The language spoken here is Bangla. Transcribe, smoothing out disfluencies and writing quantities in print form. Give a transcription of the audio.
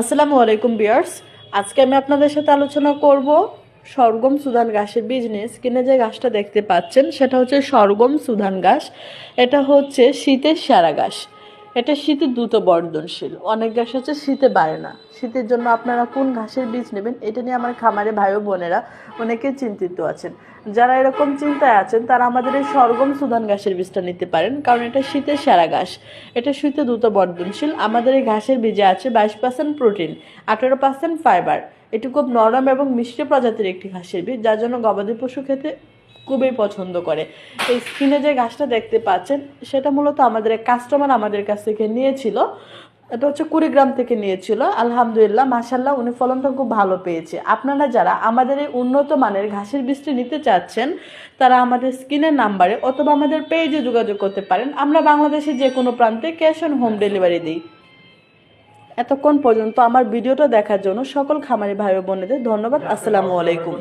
আসসালামু আলাইকুম ভিউয়ার্স। আজকে আমি আপনাদের সাথে আলোচনা করব সরগম সুদান ঘাসের বিজনেস। কিনে যে ঘাসটা দেখতে পাচ্ছেন সেটা হচ্ছে সরগম সুদান ঘাস। এটা হচ্ছে শীতের সেরা ঘাস। এটা শীতে দ্রুত বর্ধনশীল। অনেক ঘাস হচ্ছে শীতে বাড়ে না। শীতের জন্য আপনারা কোন ঘাসের বীজ নেবেন এটা নিয়ে আমার খামারে ভাই ও বোনেরা অনেকে চিন্তিত আছেন। যারা এরকম চিন্তায় আছেন তারা আমাদের এই সরগম সুদান ঘাসের বীজটা নিতে পারেন, কারণ এটা শীতের সেরা ঘাস। এটা শীতে দ্রুত বর্ধনশীল। আমাদের এই ঘাসের বীজে আছে 22% প্রোটিন, 18% ফাইবার। এটি খুব নরম এবং মিষ্টি প্রজাতির একটি ঘাসের বীজ, যার জন্য গবাদি পশু খেতে খুবই পছন্দ করে। এই স্ক্রিনে যে ঘাসটা দেখতে পাচ্ছেন সেটা মূলত আমাদের এক কাস্টমার আমাদের কাছ থেকে নিয়েছিল। এটা হচ্ছে কুড়িগ্রাম থেকে নিয়েছিল। আলহামদুলিল্লাহ, মাশাল্লাহ, উনি ফলনটা খুব ভালো পেয়েছে। আপনারা যারা আমাদের এই উন্নত মানের ঘাসের বীজটি নিতে চাচ্ছেন তারা আমাদের স্ক্রিনের নাম্বারে অথবা আমাদের পেজে যোগাযোগ করতে পারেন। আমরা বাংলাদেশের যে কোনো প্রান্তে ক্যাশ অন হোম ডেলিভারি দিই। এতক্ষণ পর্যন্ত আমার ভিডিওটা দেখার জন্য সকল খামারি ভাই ও বোনেদের ধন্যবাদ। আসসালামু আলাইকুম।